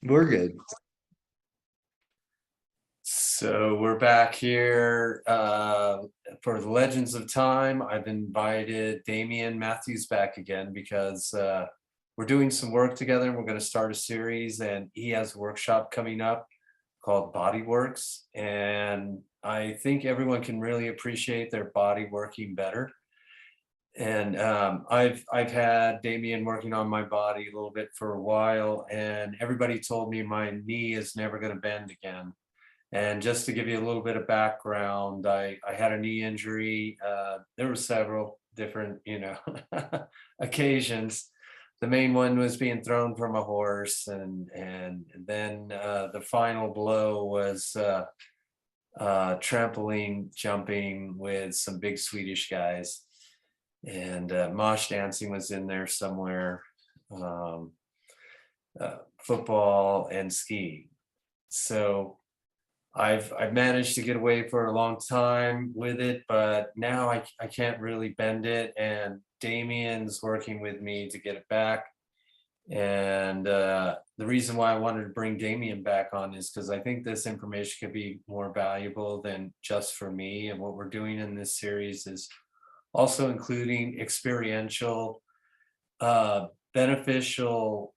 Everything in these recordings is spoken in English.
We're good. So we're back here for the Legends of Time. I've invited Damian Matthews back again because we're doing some work together and we're going to start a series, and he has a workshop coming up called Body Works. And I think everyone can really appreciate their body working better. And I've had Damian working on my body a little bit for a while, and everybody told me my knee is never going to bend again. And just to give you a little bit of background, I had a knee injury. There were several different, occasions. The main one was being thrown from a horse, and then the final blow was trampoline jumping with some big Swedish guys, and mosh dancing was in there somewhere. Um, Football and skiing. So I've managed to get away for a long time with it, but now I can't really bend it. And Damian's working with me to get it back. And the reason why I wanted to bring Damian back on is because I think this information could be more valuable than just for me. And what we're doing in this series is also including experiential, beneficial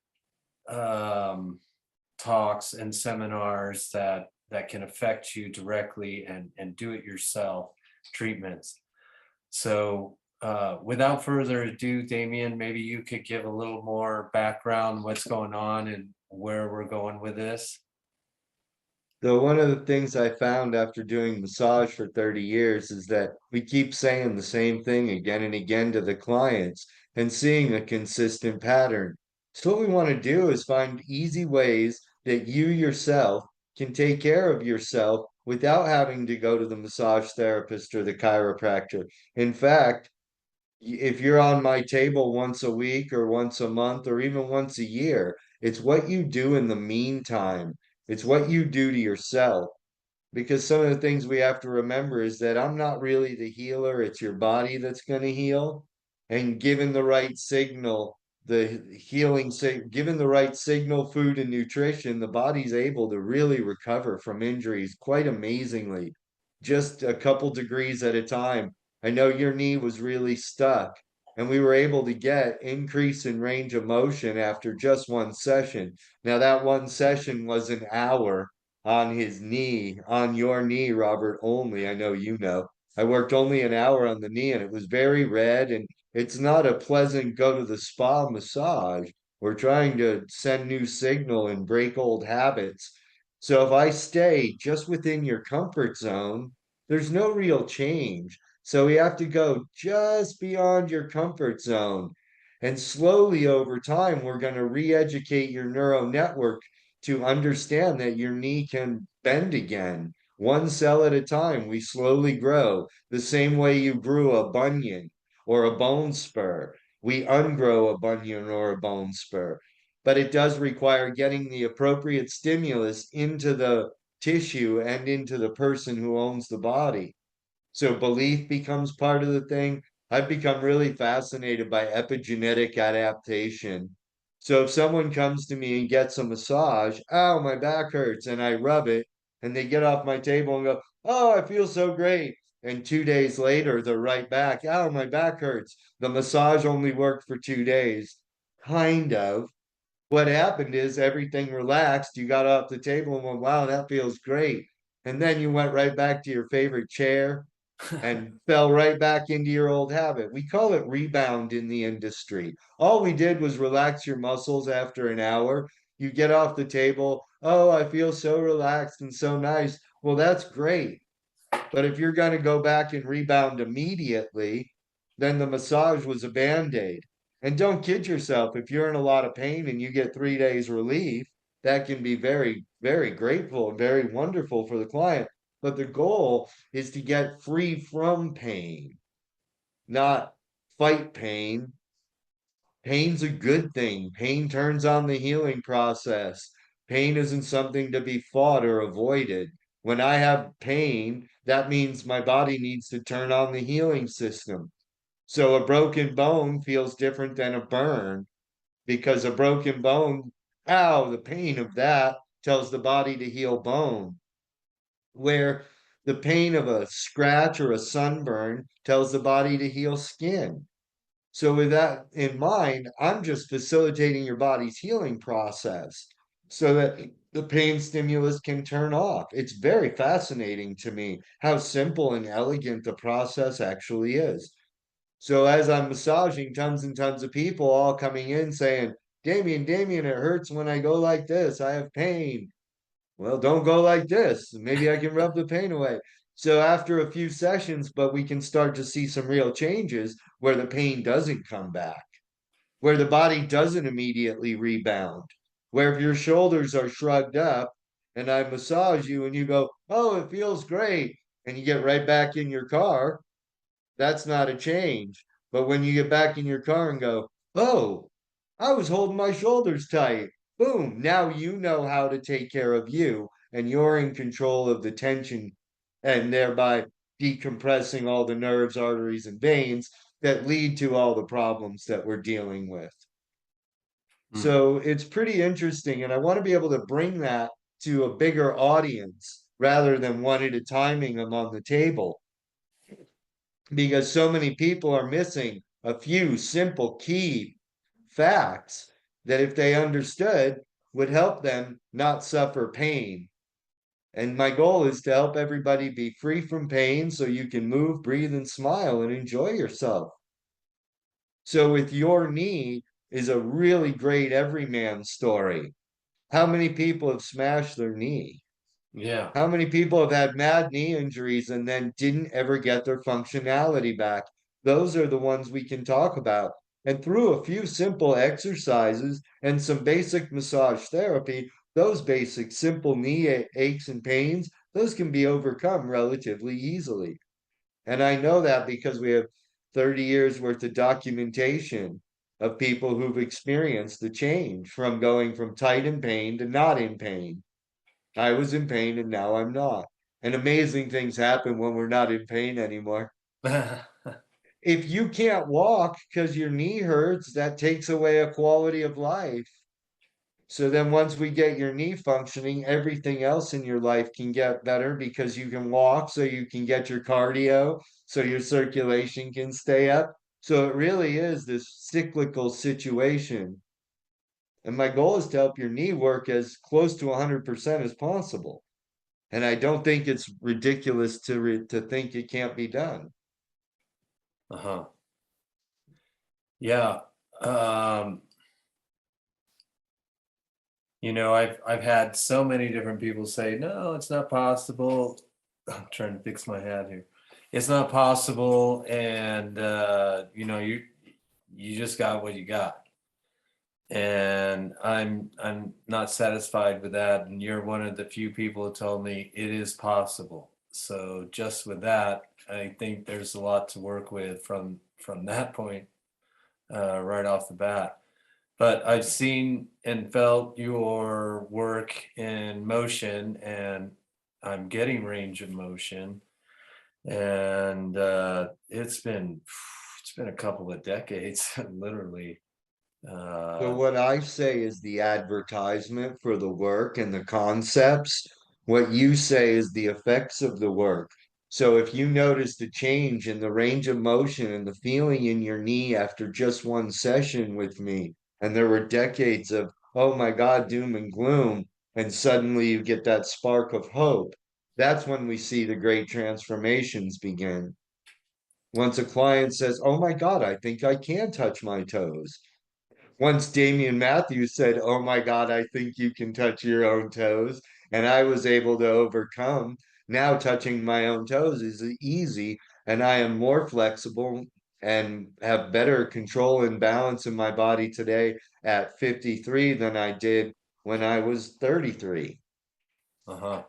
um, talks and seminars that can affect you directly, and do it yourself treatments. So without further ado, Damien, maybe you could give a little more background, what's going on and where we're going with this. So one of the things I found after doing massage for 30 years is that we keep saying the same thing again and again to the clients and seeing a consistent pattern. So what we want to do is find easy ways that you yourself can take care of yourself without having to go to the massage therapist or the chiropractor. In fact, if you're on my table once a week or once a month or even once a year, it's what you do in the meantime. It's what you do to yourself. Because some of the things we have to remember is that I'm not really the healer, it's your body that's going to heal. And given the right signal, given the right signal, food, and nutrition, the body's able to really recover from injuries quite amazingly, just a couple degrees at a time. I know your knee was really stuck, and we were able to get increase in range of motion after just one session. Now, that one session was an hour on his knee, on your knee, Robert, only. I know you know. I worked only an hour on the knee and it was very red, and it's not a pleasant go to the spa massage. We're trying to send new signal and break old habits. So if I stay just within your comfort zone, there's no real change. So we have to go just beyond your comfort zone. And slowly over time, we're going to re-educate your neural network to understand that your knee can bend again. One cell at a time, we slowly grow. The same way you grew a bunion or a bone spur. We ungrow a bunion or a bone spur. But it does require getting the appropriate stimulus into the tissue and into the person who owns the body. So belief becomes part of the thing. I've become really fascinated by epigenetic adaptation. So if someone comes to me and gets a massage, oh, my back hurts, and I rub it, and they get off my table and go, oh, I feel so great. And 2 days later, they're right back. Oh, my back hurts. The massage only worked for 2 days. Kind of. What happened is everything relaxed. You got off the table and went, wow, that feels great. And then you went right back to your favorite chair and fell right back into your old habit. We call it rebound in the industry. All we did was relax your muscles after an hour. You get off the table. Oh, I feel so relaxed and so nice. Well, that's great. But if you're going to go back and rebound immediately, then the massage was a band aid. And don't kid yourself. If you're in a lot of pain and you get 3 days relief, that can be very, very grateful and very wonderful for the client. But the goal is to get free from pain, not fight pain. Pain's a good thing. Pain turns on the healing process. Pain isn't something to be fought or avoided. When I have pain, that means my body needs to turn on the healing system. So a broken bone feels different than a burn because a broken bone Ow, the pain of that tells the body to heal bone, where the pain of a scratch or a sunburn tells the body to heal skin. So, with that in mind, I'm just facilitating your body's healing process so that the pain stimulus can turn off. It's very fascinating to me how simple and elegant the process actually is. So, as I'm massaging tons and tons of people all coming in saying, Damian, Damian, it hurts when I go like this. I have pain. Well, don't go like this. Maybe I can rub the pain away. So after a few sessions, but we can start to see some real changes where the pain doesn't come back, where the body doesn't immediately rebound, where if your shoulders are shrugged up and I massage you and you go, oh, it feels great, and you get right back in your car, that's not a change. But when you get back in your car and go, oh, I was holding my shoulders tight. Boom. Now you know how to take care of you and you're in control of the tension and thereby decompressing all the nerves, arteries, and veins that lead to all the problems that we're dealing with. Hmm. So it's pretty interesting. And I want to be able to bring that to a bigger audience rather than one at a timing them on the table because so many people are missing a few simple key facts that if they understood would help them not suffer pain. And my goal is to help everybody be free from pain so you can move, breathe, and smile and enjoy yourself. So with your knee is a really great everyman story. How many people have smashed their knee? Yeah. How many people have had mad knee injuries and then didn't ever get their functionality back? Those are the ones we can talk about. And through a few simple exercises and some basic massage therapy, those basic simple knee aches and pains, those can be overcome relatively easily. And I know that because we have 30 years worth of documentation of people who've experienced the change from going from tight in pain to not in pain. I was in pain and now I'm not. And amazing things happen when we're not in pain anymore. If you can't walk because your knee hurts, that takes away a quality of life. So then once we get your knee functioning, everything else in your life can get better because you can walk, so you can get your cardio, so your circulation can stay up. So it really is this cyclical situation. And my goal is to help your knee work as close to 100% as possible. And I don't think it's ridiculous to think it can't be done. Uh-huh. Yeah. Um, I've had so many different people say, no, it's not possible. I'm trying to fix my hat here. It's not possible, and you just got what you got. And I'm not satisfied with that. And you're one of the few people who told me it is possible. So just with that, I think there's a lot to work with from that point right off the bat. But I've seen and felt your work in motion, and I'm getting range of motion, and it's been a couple of decades, literally. So Uh, what I say is the advertisement for the work and the concepts. What you say is the effects of the work. So if you notice the change in the range of motion and the feeling in your knee after just one session with me, and there were decades of, oh my God, doom and gloom, and suddenly you get that spark of hope, that's when we see the great transformations begin. Once a client says, oh my God, I think I can touch my toes. Once Damian Matthews said, oh my God, I think you can touch your own toes. And I was able to overcome. Now touching my own toes is easy, and I am more flexible and have better control and balance in my body today at 53 than I did when I was 33. uh-huh,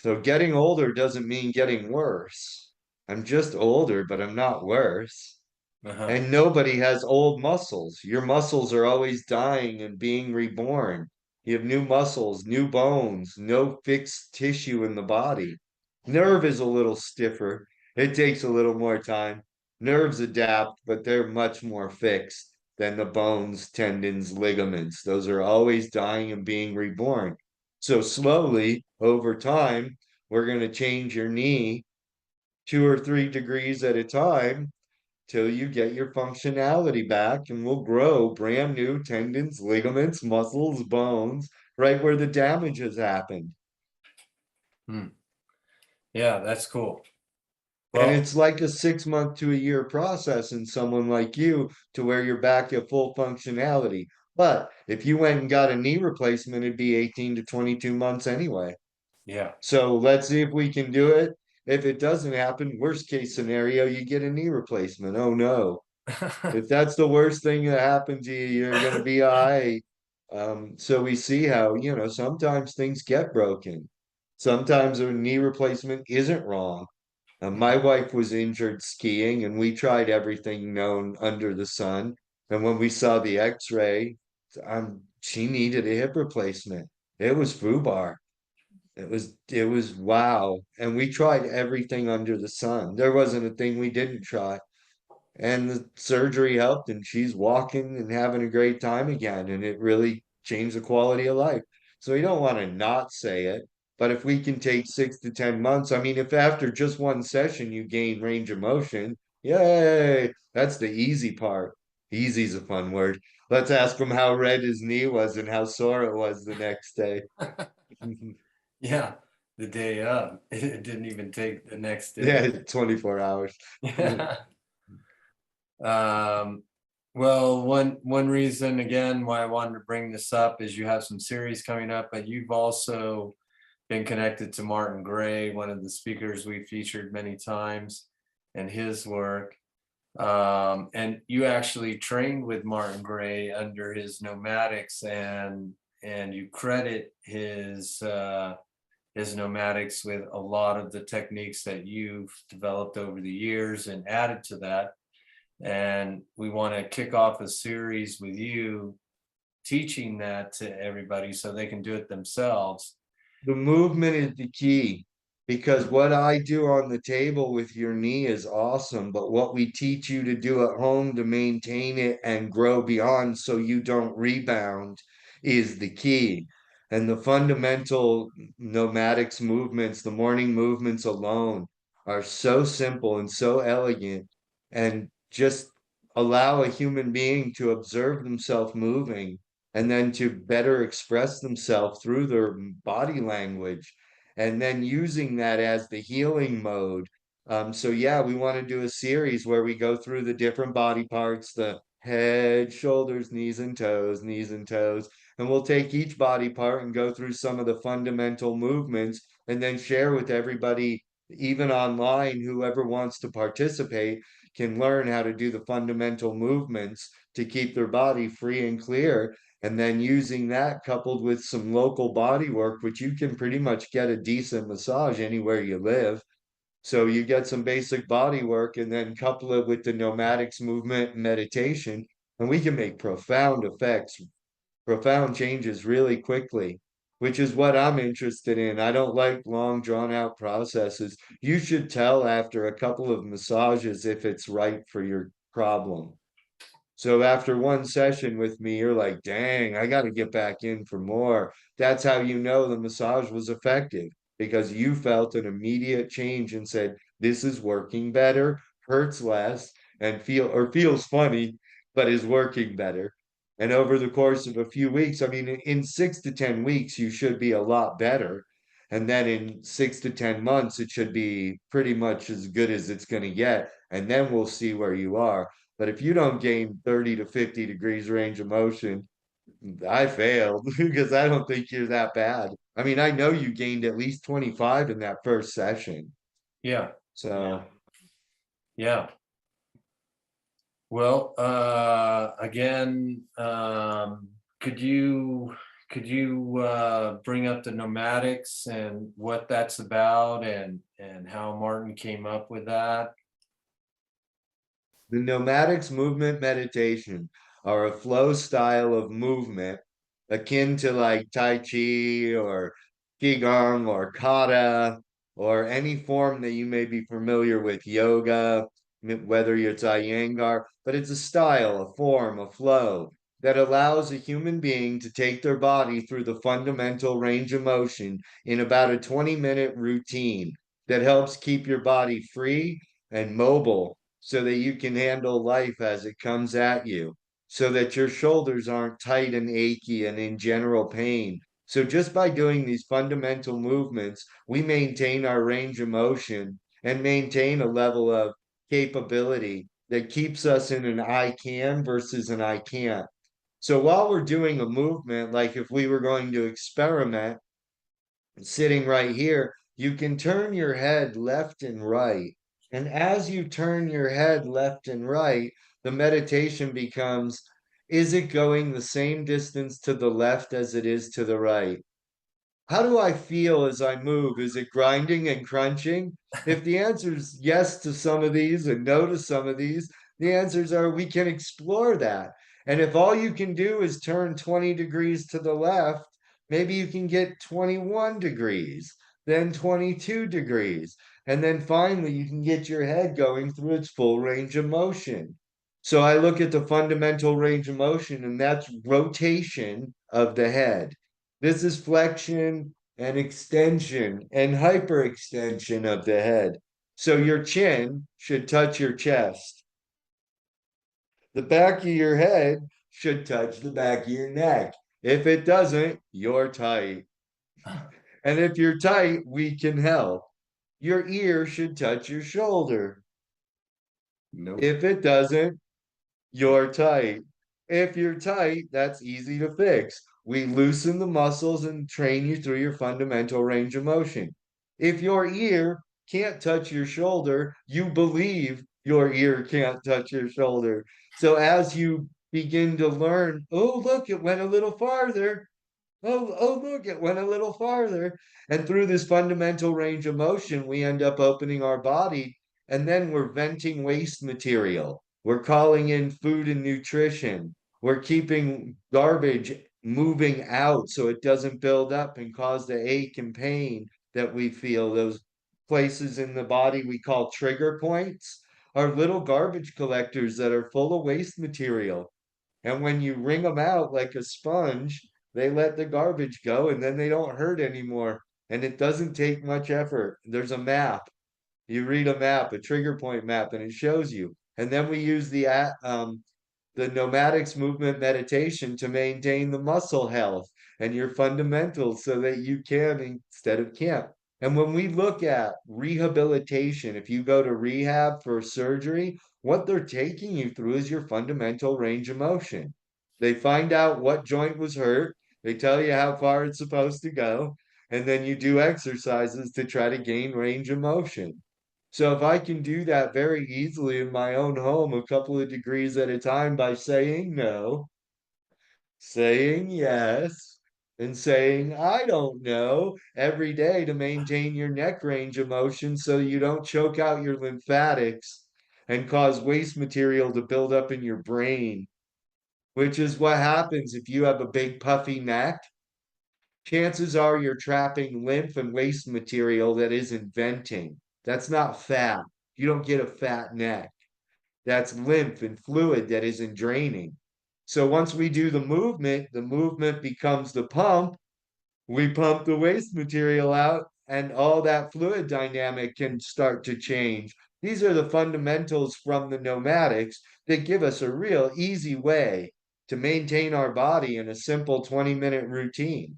So getting older doesn't mean getting worse. I'm just older, but I'm not worse. uh-huh, And nobody has old muscles. Your muscles are always dying and being reborn. You have new muscles, new bones, no fixed tissue in the body. Nerve is a little stiffer. It takes a little more time. Nerves adapt, but they're much more fixed. than the bones, tendons, ligaments. Those are always dying and being reborn. So slowly over time, we're going to change your knee 2 or 3 degrees at a time till you get your functionality back, and we'll grow brand new tendons, ligaments, muscles, bones right where the damage has happened. Hmm. Yeah, that's cool. And Well, it's like a 6 month to a year process in someone like you to where you're back at full functionality. But if you went and got a knee replacement, it'd be 18 to 22 months anyway. yeah. So let's see if we can do it. If it doesn't happen, worst case scenario, you get a knee replacement. Oh no. If that's the worst thing that happened to you, you're gonna be all right. So we see how, sometimes things get broken. Sometimes a knee replacement isn't wrong. My wife was injured skiing, and we tried everything known under the sun. And when we saw the X-ray, she needed a hip replacement. It was FUBAR. It was wow. And we tried everything under the sun. There wasn't a thing we didn't try. And the surgery helped, and she's walking and having a great time again, and it really changed the quality of life. So we don't want to not say it, but if we can take 6 to 10 months, I mean, if after just one session you gain range of motion, yay, that's the easy part. Easy's a fun word. Let's ask him how red his knee was and how sore it was the next day. Yeah, the day of. It didn't even take the next day. Yeah, 24 hours. Um, well, one reason again why I wanted to bring this up is you have some series coming up, but you've also been connected to Martin Gray, one of the speakers we featured many times, and his work. And you actually trained with Martin Gray under his nomadics, and you credit his nomadics with a lot of the techniques that you've developed over the years and added to that. And we want to kick off a series with you teaching that to everybody so they can do it themselves. The movement is the key because what I do on the table with your knee is awesome, but what we teach you to do at home to maintain it and grow beyond so you don't rebound is the key. And the fundamental nomadics movements, the morning movements alone, are so simple and so elegant and just allow a human being to observe themselves moving and then to better express themselves through their body language and then using that as the healing mode. So yeah, we want to do a series where we go through the different body parts, the head, shoulders, knees and toes, and we'll take each body part and go through some of the fundamental movements and then share with everybody, even online, whoever wants to participate can learn how to do the fundamental movements to keep their body free and clear, and then using that coupled with some local body work, which you can pretty much get a decent massage anywhere you live. So you get some basic body work and then couple it with the nomadics movement and meditation, and we can make profound effects, profound changes really quickly, which is what I'm interested in. I don't like long drawn out processes. You should tell after a couple of massages if it's right for your problem. So after one session with me, you're like, dang, I got to get back in for more. That's how you know the massage was effective because you felt an immediate change and said, this is working better, hurts less, and feels funny, but is working better. And over the course of a few weeks, I mean, in 6 to 10 weeks, you should be a lot better. And then in 6 to 10 months, it should be pretty much as good as it's going to get. And then we'll see where you are. But if you don't gain 30 to 50 degrees range of motion, I failed because I don't think you're that bad. I mean, I know you gained at least 25 in that first session. Yeah, So yeah. Well, again, could you bring up the nomadics and what that's about and how Martin came up with that? the nomadics movement meditation are a flow style of movement akin to like Tai Chi or Qigong or Kata or any form that you may be familiar with, yoga, whether it's Iyengar. but it's a style, a form, a flow that allows a human being to take their body through the fundamental range of motion in about a 20-minute routine that helps keep your body free and mobile so that you can handle life as it comes at you, so that your shoulders aren't tight and achy and in general pain. So, just by doing these fundamental movements, we maintain our range of motion and maintain a level of capability that keeps us in an I can versus an I can't. So while we're doing a movement, like if we were going to experiment sitting right here, you can turn your head left and right. And as you turn your head left and right, the meditation becomes, is it going the same distance to the left as it is to the right? How do I feel as I move? Is it grinding and crunching? If the answer is yes to some of these and no to some of these, the answers are we can explore that. And if all you can do is turn 20 degrees to the left, maybe you can get 21 degrees, then 22 degrees. And then finally, you can get your head going through its full range of motion. So I look at the fundamental range of motion, and that's rotation of the head. This is flexion and extension and hyperextension of the head. So your chin should touch your chest. The back of your head should touch the back of your neck. If it doesn't, you're tight. And if you're tight, we can help. Your ear should touch your shoulder. Nope. If it doesn't, you're tight. If you're tight, that's easy to fix. We loosen the muscles and train you through your fundamental range of motion. If your ear can't touch your shoulder, you believe your ear can't touch your shoulder. So as you begin to learn, oh, look, it went a little farther. Oh, look, it went a little farther. And through this fundamental range of motion, we end up opening our body and then we're venting waste material. We're calling in food and nutrition. We're keeping garbage moving out so it doesn't build up and cause the ache and pain that we feel. Those places in the body we call trigger points are little garbage collectors that are full of waste material. And when you wring them out like a sponge, they let the garbage go and then they don't hurt anymore. And it doesn't take much effort. There's a map. You read a map, a trigger point map, and it shows you. And then we use the nomadics movement meditation to maintain the muscle health and your fundamentals so that you can instead of can't. And when we look at rehabilitation, if you go to rehab for surgery, what they're taking you through is your fundamental range of motion. They find out what joint was hurt, they tell you how far it's supposed to go, and then you do exercises to try to gain range of motion. So if I can do that very easily in my own home, a couple of degrees at a time by saying no, saying yes, and saying I don't know every day to maintain your neck range of motion so you don't choke out your lymphatics and cause waste material to build up in your brain, which is what happens if you have a big puffy neck. Chances are you're trapping lymph and waste material that isn't venting. That's not fat. You don't get a fat neck. That's lymph and fluid that isn't draining. So once we do the movement becomes the pump. We pump the waste material out, and all that fluid dynamic can start to change. These are the fundamentals from the nomadics that give us a real easy way to maintain our body in a simple 20-minute routine.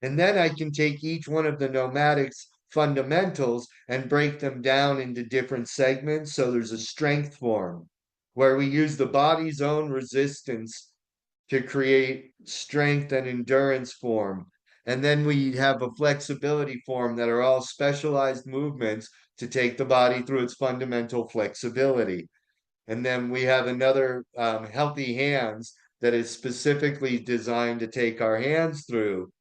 And then I can take each one of the nomadics fundamentals and break them down into different segments. So there's a strength form where we use the body's own resistance to create strength and endurance form. And then we have a flexibility form that are all specialized movements to take the body through its fundamental flexibility. And then we have another healthy hands that is specifically designed to take our hands through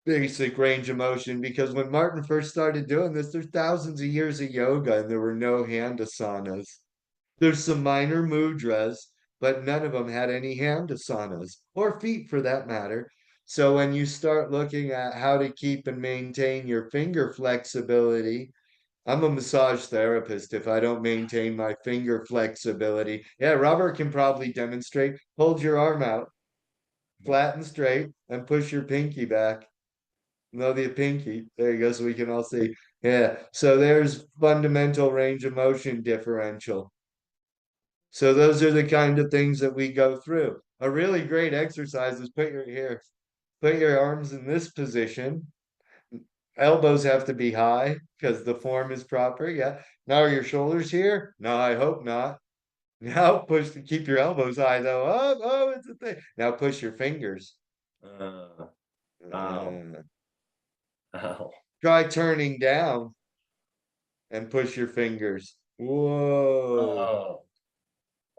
basic range of motion, because when Martin first started doing this, there's thousands of years of yoga and there were no hand asanas. There's some minor mudras, but none of them had any hand asanas or feet for that matter. So when you start looking at how to keep and maintain your finger flexibility, I'm a massage therapist. If I don't maintain my finger flexibility, yeah, Robert can probably demonstrate. Hold your arm out, flat and straight, and push your pinky back. No, the pinky. There you go. So we can all see. Yeah. So there's fundamental range of motion differential. So those are the kind of things that we go through. A really great exercise is put your arms in this position. Elbows have to be high because the form is proper. Yeah. Now are your shoulders here? No, I hope not. Now push to keep your elbows high though. Oh, oh, it's a thing. Now push your fingers. Uh, ow, Uh, ow. try turning down and push your fingers. Whoa. Oh,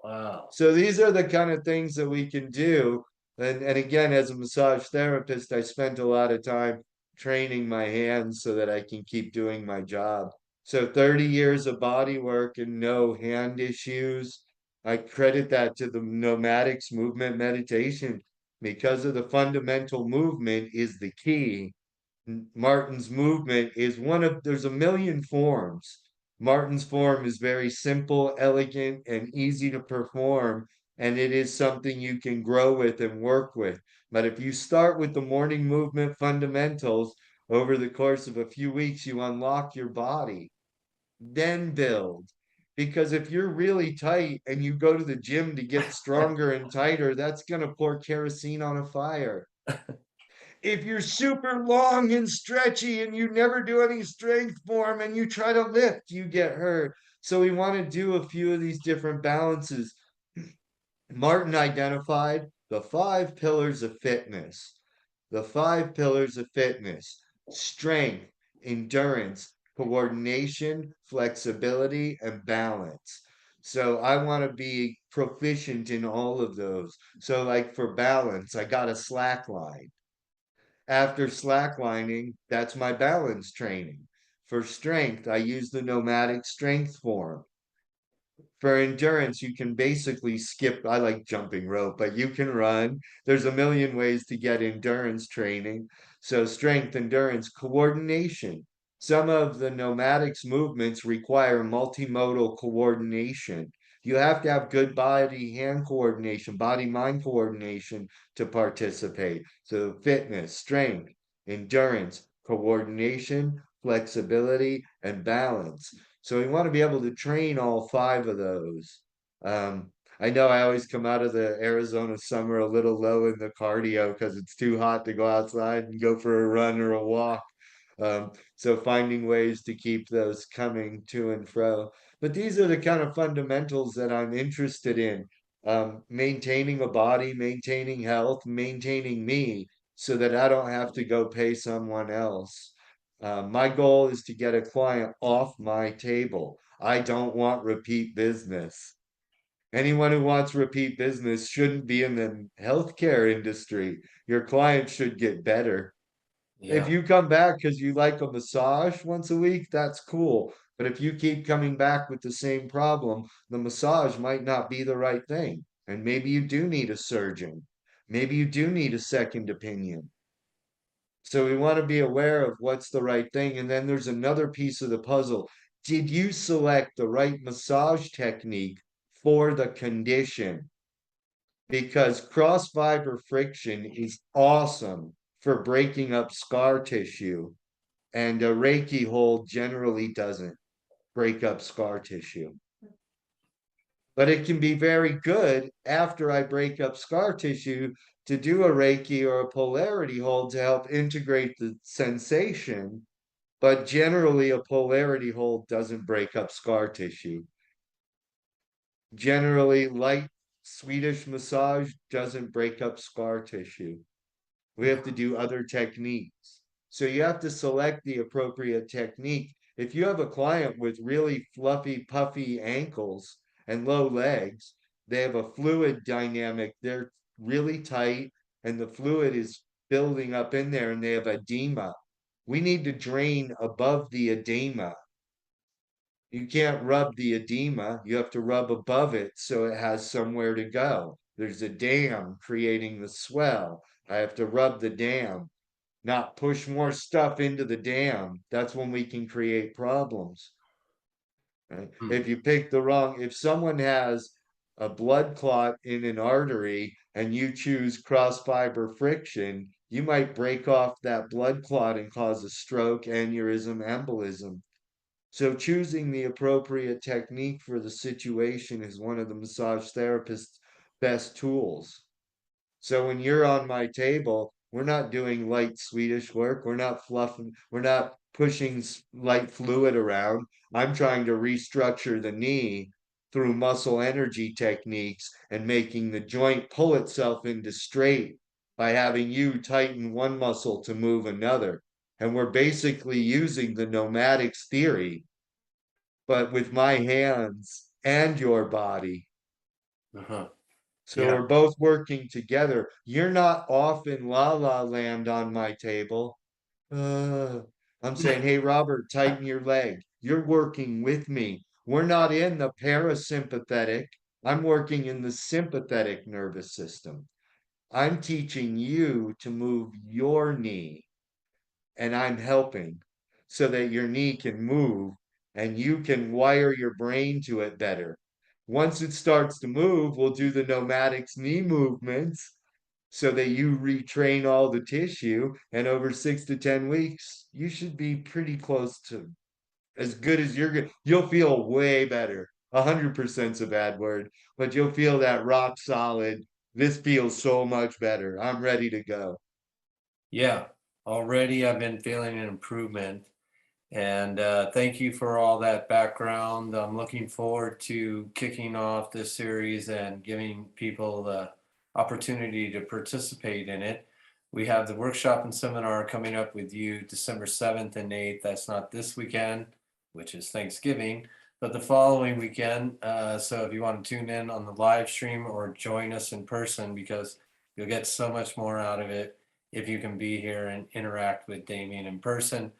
wow. So these are the kind of things that we can do. And again, as a massage therapist, I spent a lot of time training my hands so that I can keep doing my job. So 30 years of body work and no hand issues. I credit that to the nomadics movement meditation because of the fundamental movement is the key. Martin's movement is one of, there's a million forms. Martin's form is very simple, elegant, and easy to perform, and it is something you can grow with and work with. But if you start with the morning movement fundamentals over the course of a few weeks, you unlock your body, then build. Because if you're really tight and you go to the gym to get stronger and tighter, that's going to pour kerosene on a fire. If you're super long and stretchy and you never do any strength form and you try to lift, you get hurt. So we want to do a few of these different balances. Martin identified the five pillars of fitness. The five pillars of fitness: strength, endurance, coordination, flexibility, and balance. So I want to be proficient in all of those. So, like for balance, I got a slack line. After slacklining, that's my balance training. For strength, I use the nomadic strength form. For endurance, you can basically skip. I like jumping rope, but you can run. There's a million ways to get endurance training. So, strength, endurance, coordination. Some of the nomadics movements require multimodal coordination. You have to have good body hand coordination, body mind coordination to participate. So, fitness, strength, endurance, coordination, flexibility, and balance. So we want to be able to train all five of those. Um, I know I always come out of the Arizona summer a little low in the cardio because it's too hot to go outside and go for a run or a walk. So finding ways to keep those coming to and fro. But these are the kind of fundamentals that I'm interested in. Maintaining a body, maintaining health, maintaining me so that I don't have to go pay someone else. My goal is to get a client off my table. I don't want repeat business. Anyone who wants repeat business shouldn't be in the healthcare industry. Your client should get better. If Yeah, you come back because you like a massage once a week, that's cool. But if you keep coming back with the same problem, the massage might not be the right thing. And maybe you do need a surgeon. Maybe you do need a second opinion. So we want to be aware of what's the right thing. And then there's another piece of the puzzle. Did you select the right massage technique for the condition? Because cross fiber friction is awesome for breaking up scar tissue, and a Reiki hold generally doesn't break up scar tissue. But it can be very good after I break up scar tissue to do a Reiki or a polarity hold to help integrate the sensation. But generally, a polarity hold doesn't break up scar tissue. Generally, light Swedish massage doesn't break up scar tissue. We have to do other techniques. So you have to select the appropriate technique. If you have a client with really fluffy, puffy ankles and low legs, they have a fluid dynamic. They're really tight and the fluid is building up in there and they have edema. We need to drain above the edema. You can't rub the edema, you have to rub above it so it has somewhere to go. There's a dam creating the swell. I have to rub the dam. not push more stuff into the dam. That's when we can create problems. Right? Hmm. If someone has a blood clot in an artery and you choose cross fiber friction, you might break off that blood clot and cause a stroke, aneurysm, embolism. So choosing the appropriate technique for the situation is one of the massage therapist's best tools. So when you're on my table, we're not doing light Swedish work. We're not pushing light fluid around. I'm trying to restructure the knee through muscle energy techniques and making the joint pull itself into straight by having you tighten one muscle to move another. And we're basically using the nomadics theory, but with my hands and your body. Uh-huh. So Yeah. we're both working together. You're not off in la la land on my table. Uh, I'm saying, hey, Robert, tighten your leg. You're working with me. We're not in the parasympathetic. I'm working in the sympathetic nervous system. I'm teaching you to move your knee, and I'm helping so that your knee can move and you can wire your brain to it better. Once it starts to move, we'll do the nomadics knee movements so that you retrain all the tissue. And over 6 to 10 weeks, you should be pretty close to as good as you're good. You'll feel way better. 100% is a bad word, but you'll feel that rock solid. This feels so much better. I'm ready to go. Yeah. Already I've been feeling an improvement. And thank you for all that background. I'm looking forward to kicking off this series and giving people the opportunity to participate in it. We have the workshop and seminar coming up with you December 7th and 8th. That's not this weekend, which is Thanksgiving, but the following weekend. So if you want to tune in on the live stream or join us in person, because you'll get so much more out of it if you can be here and interact with Damian in person.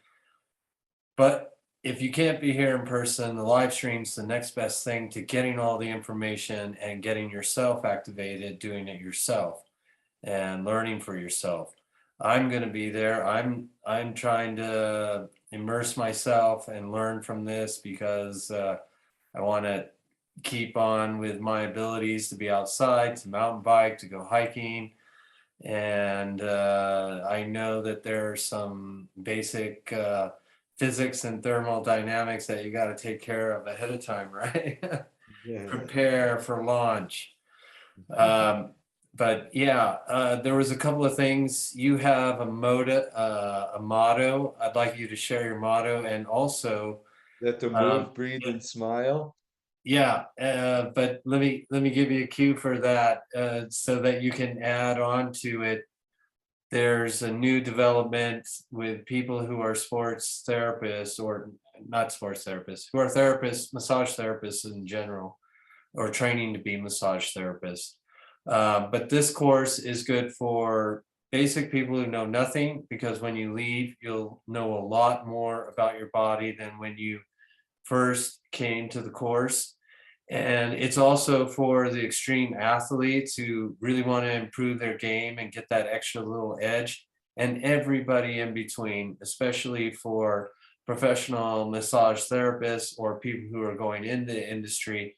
But if you can't be here in person, the live stream's the next best thing to getting all the information and getting yourself activated, doing it yourself and learning for yourself. I'm going to be there. I'm trying to immerse myself and learn from this because I want to keep on with my abilities to be outside, to mountain bike, to go hiking. And I know that there are some basic physics and thermodynamics that you got to take care of ahead of time, right? Yeah. Prepare for launch. Um, but yeah, there was a couple of things. You have a motto. I'd like you to share your motto, and also, That to um, move, breathe, and smile. yeah. But let me give you a cue for that, so that you can add on to it. There's a new development with people who are sports therapists, or not sports therapists, who are therapists, massage therapists in general, or training to be massage therapists. But this course is good for basic people who know nothing, because when you leave, you'll know a lot more about your body than when you first came to the course. And it's also for the extreme athletes who really want to improve their game and get that extra little edge, and everybody in between, especially for professional massage therapists or people who are going into the industry.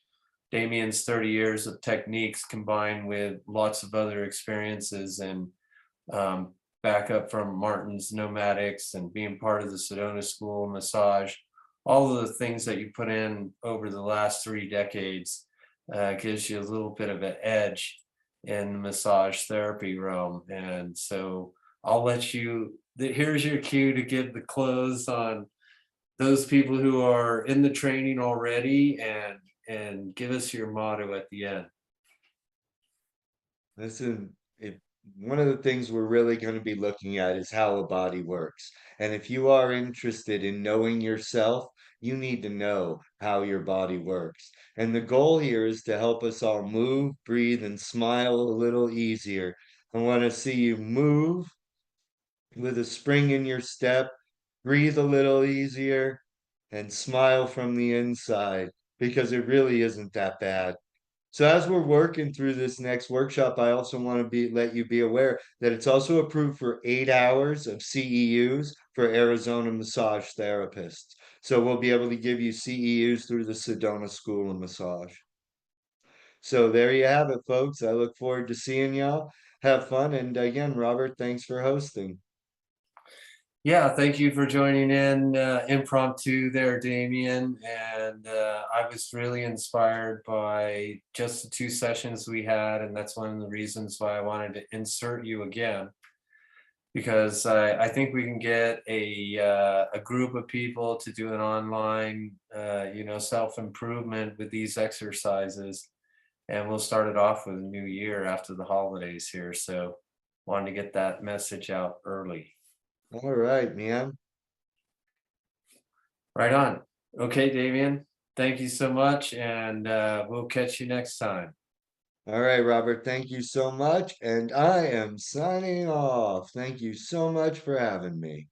Damian's 30 years of techniques combined with lots of other experiences and um, backup from Martin's Nomadics and being part of the Sedona School of Massage, all of the things that you put in over the last 3 decades gives you a little bit of an edge in the massage therapy realm. And so I'll let you, here's your cue to give the close on those people who are in the training already, and give us your motto at the end. Listen, if one of the things we're really going to be looking at is how a body works. And if you are interested in knowing yourself, you need to know how your body works. And the goal here is to help us all move, breathe, and smile a little easier. I want to see you move with a spring in your step, breathe a little easier, and smile from the inside because it really isn't that bad. So as we're working through this next workshop, I also want to let you be aware that it's also approved for 8 hours of CEUs for Arizona massage therapists. So we'll be able to give you CEUs through the Sedona School of Massage. So there you have it, folks. I look forward to seeing y'all. Have fun. And again, Robert, thanks for hosting. Yeah, thank you for joining in impromptu there, Damian. And I was really inspired by just the 2 sessions we had. And that's one of the reasons why I wanted to insert you again, because I think we can get a group of people to do an online, self-improvement with these exercises. And we'll start it off with a new year after the holidays here. So wanted to get that message out early. All right, man. Right on. Okay, Damian, thank you so much, and we'll catch you next time. All right, Robert, thank you so much. And I am signing off. Thank you so much for having me.